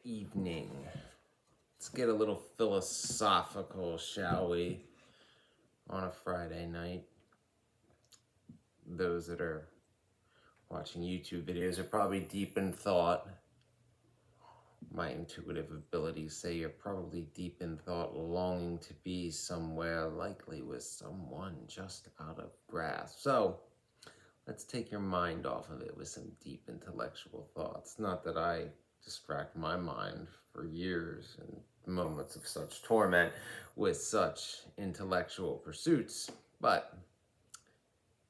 evening. Let's get a little philosophical, shall we, on a Friday night. Those that are watching YouTube videos are probably deep in thought. My intuitive abilities say you're probably deep in thought, longing to be somewhere, likely with someone just out of grasp. So, let's take your mind off of it with some deep intellectual thoughts. Not that I distract my mind for years and moments of such torment with such intellectual pursuits, but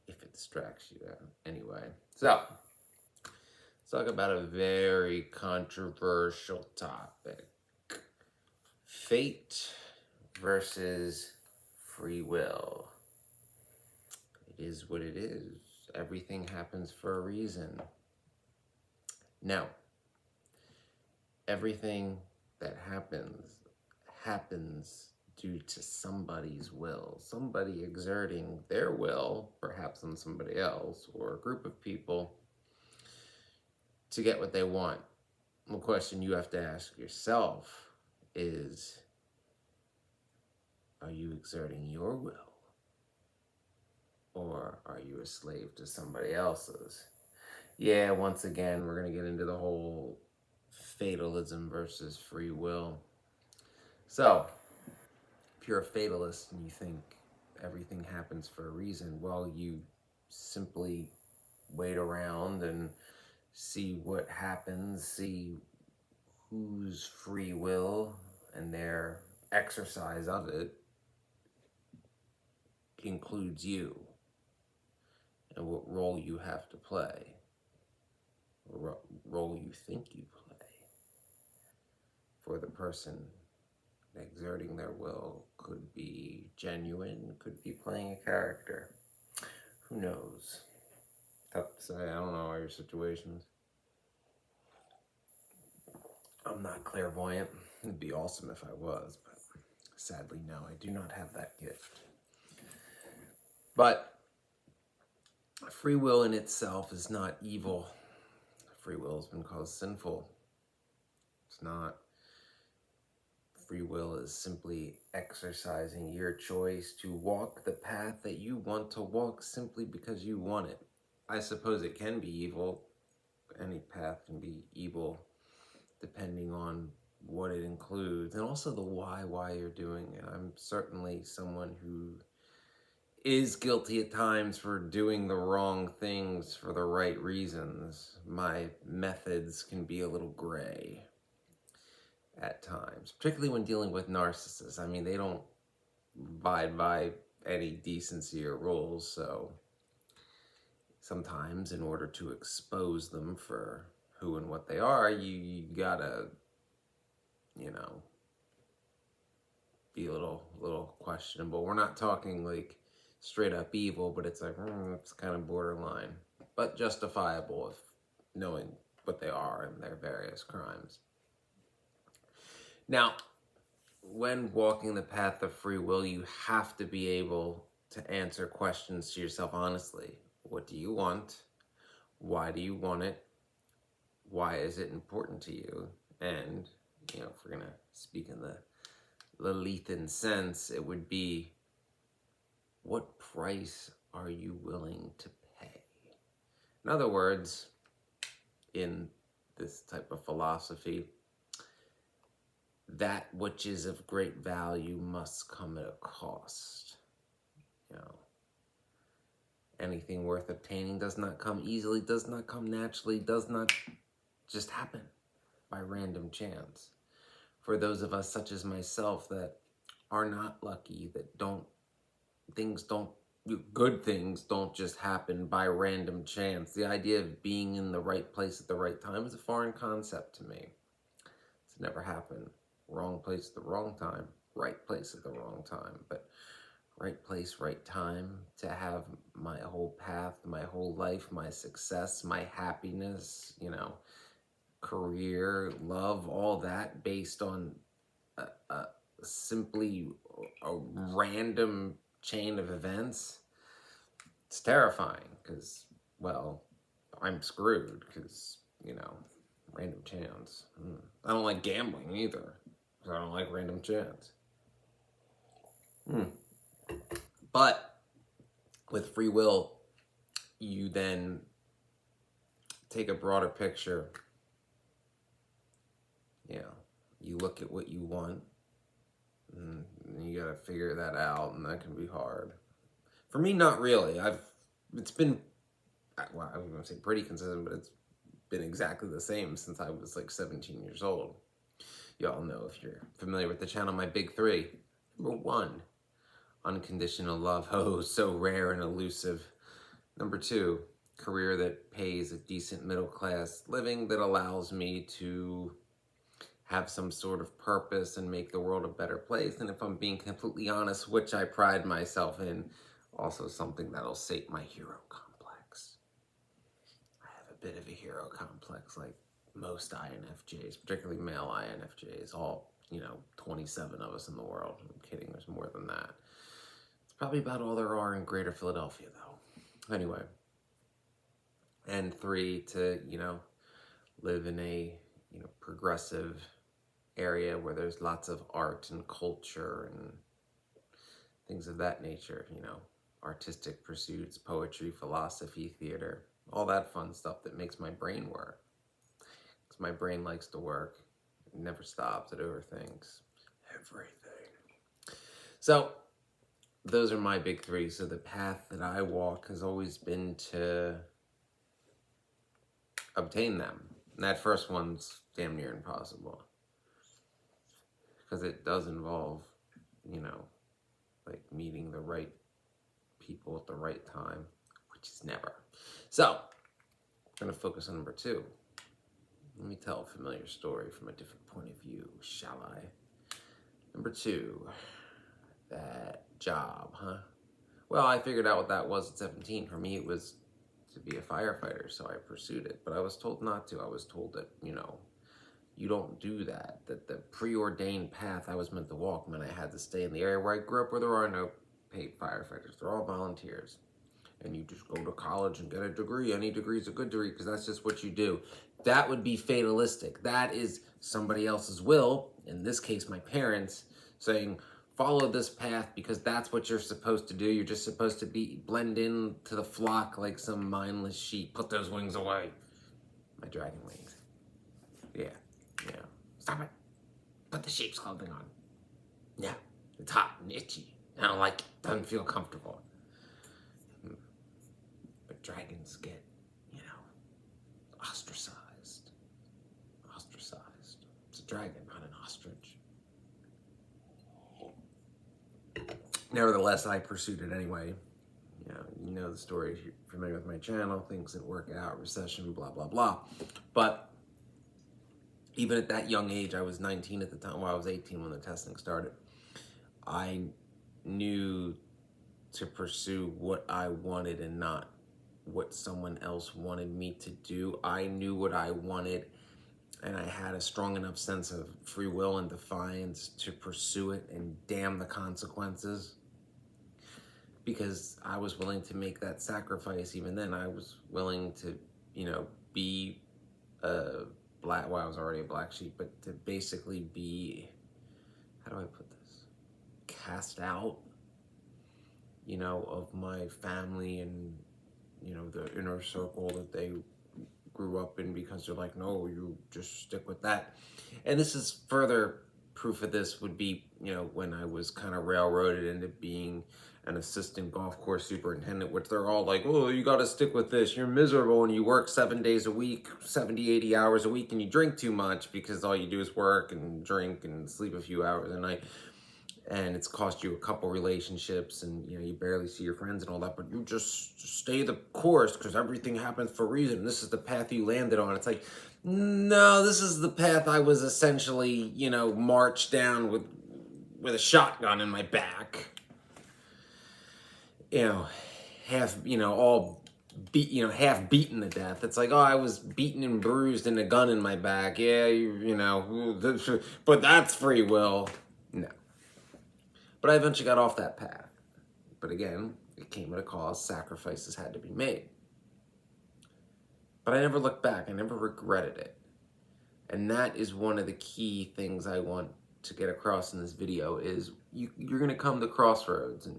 if it distracts you anyway. So, let's talk about a very controversial topic. Fate versus free will. It is what it is. Everything happens for a reason. Now, everything that happens due to somebody's will. Somebody exerting their will, perhaps on somebody else or a group of people, to get what they want. The question you have to ask yourself is, are you exerting your will? Or are you a slave to somebody else's? Yeah, once again, we're going to get into the whole fatalism versus free will. So, if you're a fatalist and you think everything happens for a reason, well, you simply wait around and see what happens, see whose free will and their exercise of it includes you and what role you have to play, or role you think you play. For the person exerting their will could be genuine, could be playing a character. Who knows? Tough to say. I don't know all your situations. I'm not clairvoyant. It'd be awesome if I was, but sadly, no, I do not have that gift. But free will in itself is not evil. Free will has been called sinful. It's not. Free will is simply exercising your choice to walk the path that you want to walk simply because you want it. I suppose it can be evil. Any path can be evil depending on what it includes and also the why you're doing it. I'm certainly someone who is guilty at times for doing the wrong things for the right reasons. My methods can be a little gray at times, particularly when dealing with narcissists. I mean, they don't abide by any decency or rules, so sometimes in order to expose them for who and what they are, you gotta, be a little questionable. We're not talking like straight up evil, but it's like, it's kind of borderline, but justifiable if knowing what they are and their various crimes. Now, when walking the path of free will, you have to be able to answer questions to yourself honestly. What do you want? Why do you want it? Why is it important to you? And, if we're going to speak in the Lilithan sense, it would be, what price are you willing to pay? In other words, in this type of philosophy, that which is of great value must come at a cost. Anything worth obtaining does not come easily, does not come naturally, does not just happen by random chance. For those of us such as myself that are not lucky, that good things don't just happen by random chance. The idea of being in the right place at the right time is a foreign concept to me. It's never happened. Wrong place at the wrong time, right place at the wrong time. But right place, right time to have my whole path, my whole life, my success, my happiness, career, love, all that based on simply a random chain of events. It's terrifying because, well, I'm screwed because, Random chance. I don't like gambling either. So I don't like random chance. But with free will, you then take a broader picture. You know, you look at what you want, and you gotta figure that out, and that can be hard. For me, not really. It's been, well, I was gonna say pretty consistent, but it's been exactly the same since I was like 17 years old. Y'all know, if you're familiar with the channel, my big three. Number 1, unconditional love. Oh, so rare and elusive. Number 2, career that pays a decent middle class living that allows me to have some sort of purpose and make the world a better place. And if I'm being completely honest, which I pride myself in, also something that'll sate my hero complex. I have a bit of a hero complex, like most INFJs, particularly male INFJs, all, 27 of us in the world. I'm kidding, there's more than that. It's probably about all there are in Greater Philadelphia, though. Anyway. And 3, to, live in a, progressive area where there's lots of art and culture and things of that nature, artistic pursuits, poetry, philosophy, theater, all that fun stuff that makes my brain work. Because my brain likes to work. It never stops. It overthinks everything. So those are my big 3. So the path that I walk has always been to obtain them. And that first one's damn near impossible. Because it does involve, like meeting the right people at the right time, which is never. So, I'm going to focus on number 2. Let me tell a familiar story from a different point of view, shall I? Number 2, that job, huh? Well, I figured out what that was at 17. For me, it was to be a firefighter, so I pursued it. But I was told not to. I was told that, you don't do that. That the preordained path I was meant to walk meant I had to stay in the area where I grew up, where there are no paid firefighters. They're all volunteers. And you just go to college and get a degree. Any degree is a good degree because that's just what you do. That would be fatalistic. That is somebody else's will, in this case my parents, saying, follow this path because that's what you're supposed to do. You're just supposed to blend in to the flock like some mindless sheep. Put those wings away. My dragon wings. Yeah. Stop it. Put the sheep's clothing on. Yeah. It's hot and itchy. I don't like it. Doesn't feel comfortable. But dragons get, ostracized. It's a dragon, not an ostrich. Nevertheless, I pursued it anyway. You know the story if you're familiar with my channel. Things didn't work out, recession, blah, blah, blah. But even at that young age, I was 19 at the time, well, I was 18 when the testing started. I knew to pursue what I wanted and not what someone else wanted me to do. I knew what I wanted, and I had a strong enough sense of free will and defiance to pursue it, and damn the consequences. Because I was willing to make that sacrifice. Even then, I was willing to, be a black, well, I was already a black sheep, but to basically be, how do I put this? Cast out, of my family and, the inner circle that they grew up in, because they're like, no, you just stick with that. And this is further proof of this would be, when I was kind of railroaded into being an assistant golf course superintendent, which they're all like, oh, you got to stick with this. You're miserable and you work 7 days a week, 70, 80 hours a week, and you drink too much because all you do is work and drink and sleep a few hours a night. And it's cost you a couple relationships and, you barely see your friends and all that, but you just stay the course because everything happens for a reason. This is the path you landed on. It's like, no, this is the path I was essentially, marched down with a shotgun in my back. Half beaten to death. It's like, oh, I was beaten and bruised and a gun in my back. Yeah, but that's free will. No. But I eventually got off that path. But again, it came at a cost. Sacrifices had to be made. But I never looked back. I never regretted it. And that is one of the key things I want to get across in this video is you're going to come to crossroads, and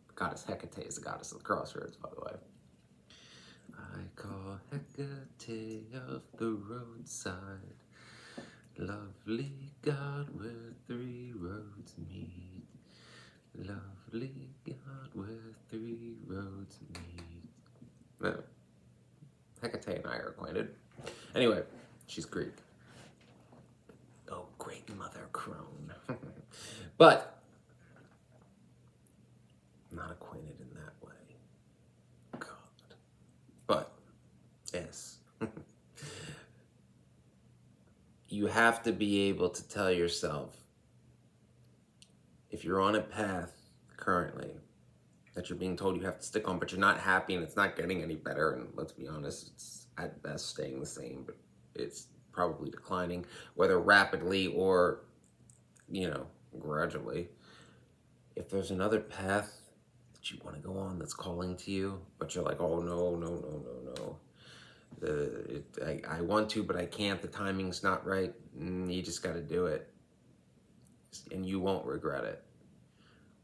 the goddess Hecate is the goddess of the crossroads, by the way. I call Hecate of the roadside, lovely God where three roads meet. Lovely God where three roads meet. No. Hecate and I are acquainted. Anyway, she's Greek. Oh, great mother crone. But not acquainted in that way. God. But, yes. You have to be able to tell yourself, if you're on a path currently that you're being told you have to stick on, but you're not happy and it's not getting any better, and let's be honest, it's at best staying the same, but it's probably declining, whether rapidly or, you know, gradually. If there's another path that you want to go on that's calling to you, but you're like, oh no, no, no, no, no. I want to, but I can't, the timing's not right, you just got to do it. And you won't regret it.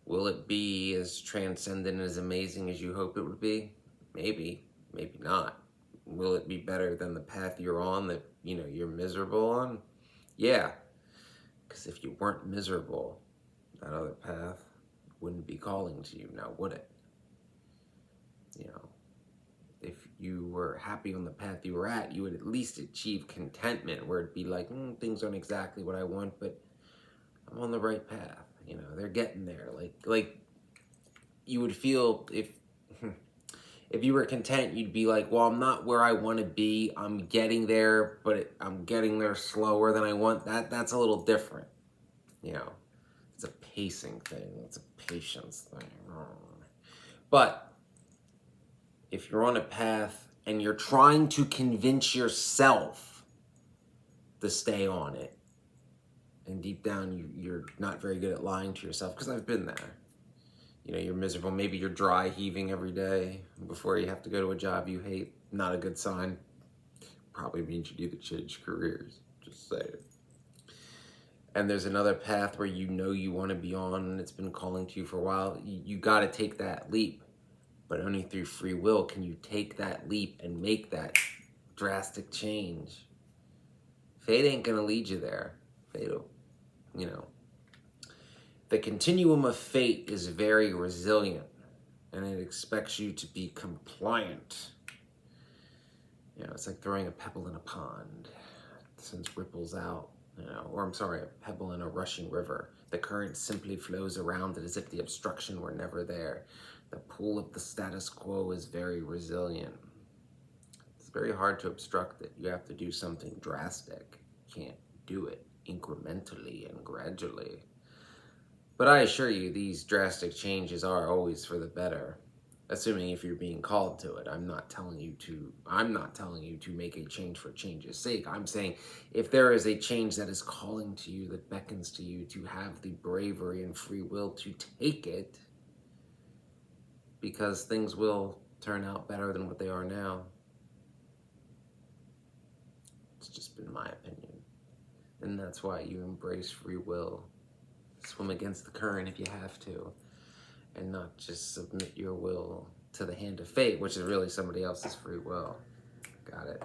Will it be as transcendent and as amazing as you hope it would be? Maybe, maybe not. Will it be better than the path you're on that, you know, you're miserable on? Yeah, because if you weren't miserable, that other path wouldn't be calling to you now, would it? You know, if you were happy on the path you were at, you would at least achieve contentment, where it'd be like, things aren't exactly what I want, but I'm on the right path. You know, they're getting there. Like you would feel if you were content, you'd be like, well, I'm not where I want to be. I'm getting there, but I'm getting there slower than I want. That's a little different. You know, it's a pacing thing. It's a patience thing. But if you're on a path and you're trying to convince yourself to stay on it, and deep down you're not very good at lying to yourself, because I've been there. You know, you're miserable. Maybe you're dry heaving every day before you have to go to a job you hate. Not a good sign. Probably means you need to change careers. Just say it. And there's another path where you know you want to be on and it's been calling to you for a while. You got to take that leap. But only through free will can you take that leap and make that drastic change. Fate ain't going to lead you there. Fate will, you know. The continuum of fate is very resilient, and it expects you to be compliant. You know, it's like throwing a pebble in a pond. It sends ripples out, you know, or I'm sorry, a pebble in a rushing river. The current simply flows around it as if the obstruction were never there. The pull of the status quo is very resilient. It's very hard to obstruct it. You have to do something drastic. You can't do it incrementally and gradually. But I assure you, these drastic changes are always for the better, assuming if you're being called to it. I'm not telling you to make a change for change's sake. I'm saying if there is a change that is calling to you, that beckons to you, to have the bravery and free will to take it, because things will turn out better than what they are now. It's just been my opinion. And that's why you embrace free will. Swim against the current if you have to, and not just submit your will to the hand of fate, which is really somebody else's free will. Got it?